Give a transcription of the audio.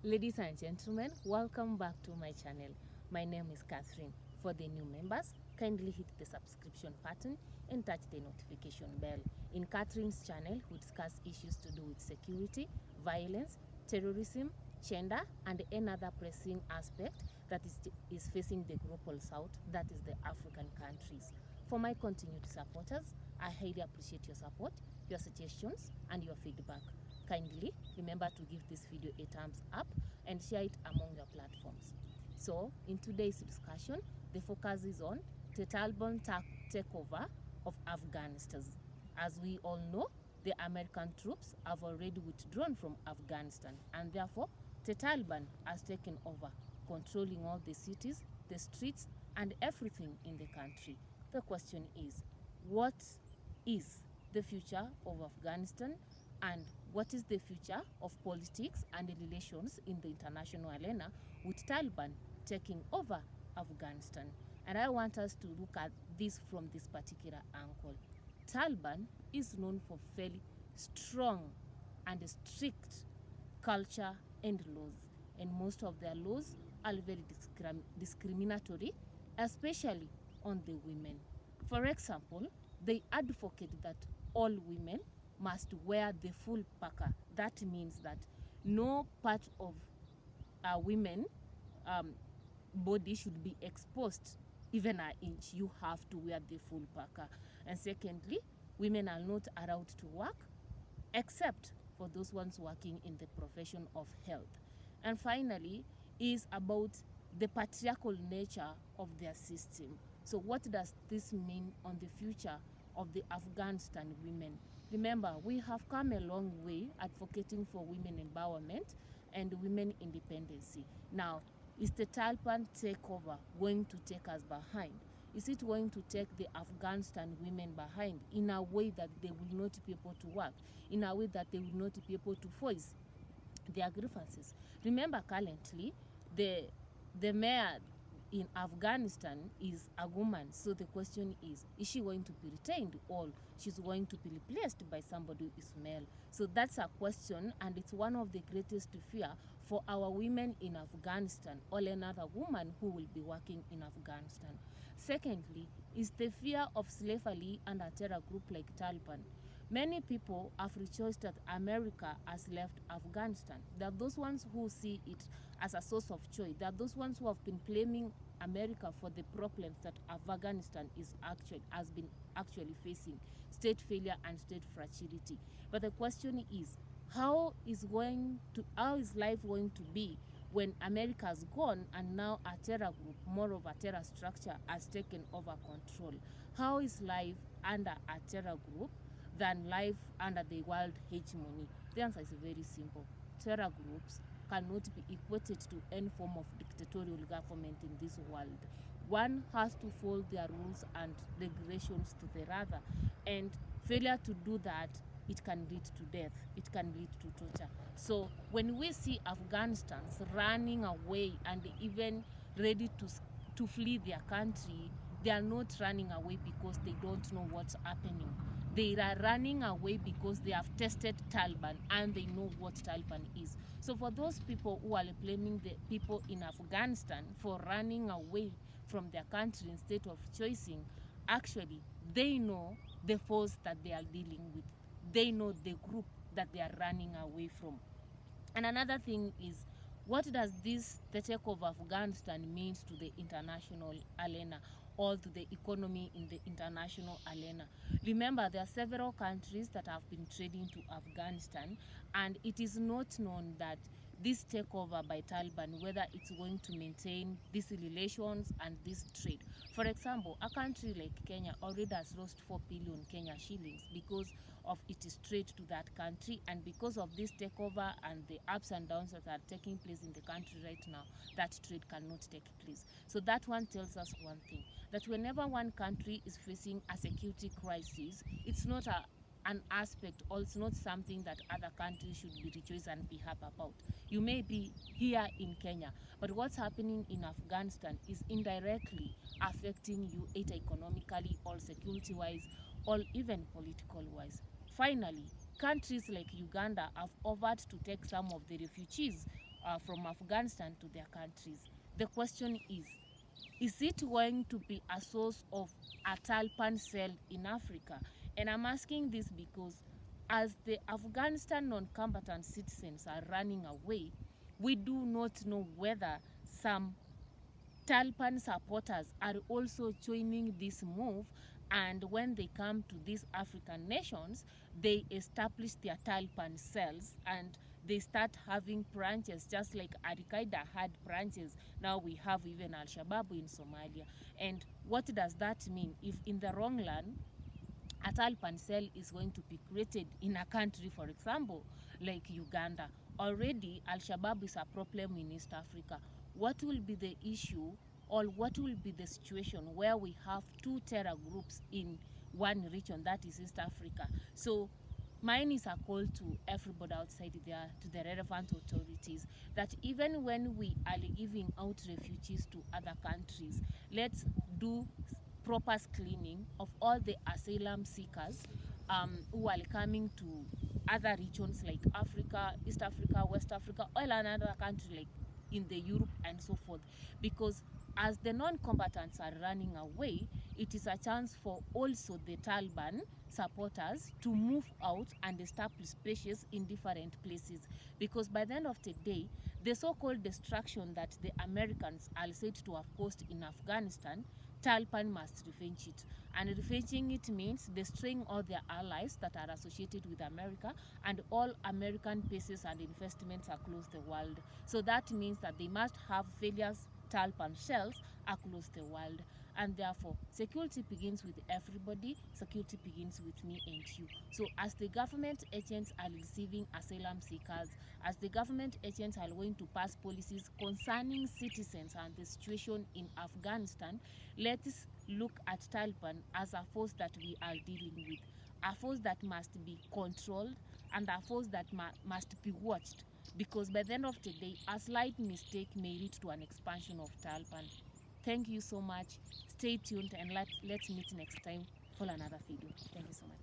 Ladies and gentlemen, welcome back to my channel. My name is Catherine. For the new members, kindly hit the subscription button and touch the notification bell. In Catherine's channel, we discuss issues to do with security, violence, terrorism, gender, and another pressing aspect that is facing the global south, that is the African countries. For my continued supporters, I highly appreciate your support, your suggestions, and your feedback. Kindly remember to give this video a thumbs up and share it among your platforms. So, in today's discussion, the focus is on the Taliban takeover of Afghanistan. As we all know, the American troops have already withdrawn from Afghanistan, and therefore, the Taliban has taken over, controlling all the cities, the streets, and everything in the country. The question is, what is the future of Afghanistan, and what is the future of politics and relations in the international arena with Taliban taking over Afghanistan? And I want us to look at this from this particular angle. Taliban is known for fairly strong and strict culture and laws, and most of their laws are very discriminatory, especially on the women. For example, they advocate that all women must wear the full burqa. That means that no part of a women body should be exposed even an inch. You have to wear the full burqa. And secondly, women are not allowed to work except for those ones working in the profession of health. And finally, is about the patriarchal nature of their system. So what does this mean on the future of the Afghanistan women? Remember, we have come a long way advocating for women empowerment and women independency. Now, is the Taliban takeover going to take us behind? Is it going to take the Afghanistan women behind in a way that they will not be able to work, in a way that they will not be able to voice their grievances? Remember, currently, the mayor in Afghanistan is a woman. So the question is she going to be retained or she's going to be replaced by somebody who is male? So that's a question, and it's one of the greatest fear for our women in Afghanistan or another woman who will be working in Afghanistan. Secondly, is the fear of slavery and a terror group like Taliban. Many people have rejoiced that America has left Afghanistan. There are those ones who see it as a source of joy. There are those ones who have been blaming America for the problems that Afghanistan has been facing, state failure and state fragility. But the question is, how is life going to be when America has gone and now a terror group, more of a terror structure, has taken over control? How is life under a terror group than life under the world hegemony? The answer is very simple. Terror groups cannot be equated to any form of dictatorial government in this world. One has to follow their rules and regulations to the other, and failure to do that, it can lead to death, it can lead to torture. So when we see Afghanistans running away and even ready to flee their country, they are not running away because they don't know what's happening. They are running away because they have tested Taliban and they know what Taliban is. So for those people who are blaming the people in Afghanistan for running away from their country instead of choosing, actually they know the force that they are dealing with. They know the group that they are running away from. And another thing is, what does the takeover of Afghanistan means to the international arena or to the economy in the international arena? Remember, there are several countries that have been trading to Afghanistan, and it is not known that this takeover by Taliban, whether it's going to maintain these relations and this trade. For example, a country like Kenya already has lost 4 billion Kenya shillings because of its trade to that country, and because of this takeover and the ups and downs that are taking place in the country right now, that trade cannot take place. So that one tells us one thing, that whenever one country is facing a security crisis, it's not an aspect, or it's not something that other countries should be rejoiced and be happy about. You may be here in Kenya, but what's happening in Afghanistan is indirectly affecting you, either economically or security-wise or even political-wise. Finally, countries like Uganda have offered to take some of the refugees from Afghanistan to their countries. The question is it going to be a source of a Taliban cell in Africa? And I'm asking this because as the Afghanistan non-combatant citizens are running away, we do not know whether some Taliban supporters are also joining this move, and when they come to these African nations, they establish their Taliban cells and they start having branches, just like Al-Qaeda had branches. Now we have even Al-Shabaab in Somalia. And what does that mean? If in the wrong land, a Taliban cell is going to be created in a country, for example, like Uganda. Already, Al-Shabaab is a problem in East Africa. What will be the issue, or what will be the situation where we have two terror groups in one region, that is East Africa? So mine is a call to everybody outside there, to the relevant authorities, that even when we are giving out refugees to other countries, let's do proper screening of all the asylum seekers who are coming to other regions like Africa, East Africa, West Africa, or another country like in the Europe and so forth. Because as the non-combatants are running away, it is a chance for also the Taliban supporters to move out and establish bases in different places. Because by the end of the day, the so-called destruction that the Americans are said to have caused in Afghanistan, Taliban must revenge it. And revenging it means destroying all their allies that are associated with America and all American bases and investments across the world. So that means that they must have failures Taliban shells across the world. And therefore, security begins with everybody. Security begins with me and you. So as the government agents are receiving asylum seekers, as the government agents are going to pass policies concerning citizens and the situation in Afghanistan, let's look at Taliban as a force that we are dealing with, a force that must be controlled and a force that must be watched, because by the end of the day, a slight mistake may lead to an expansion of Taliban. Thank you so much. Stay tuned and let's meet next time for another video. Thank you so much.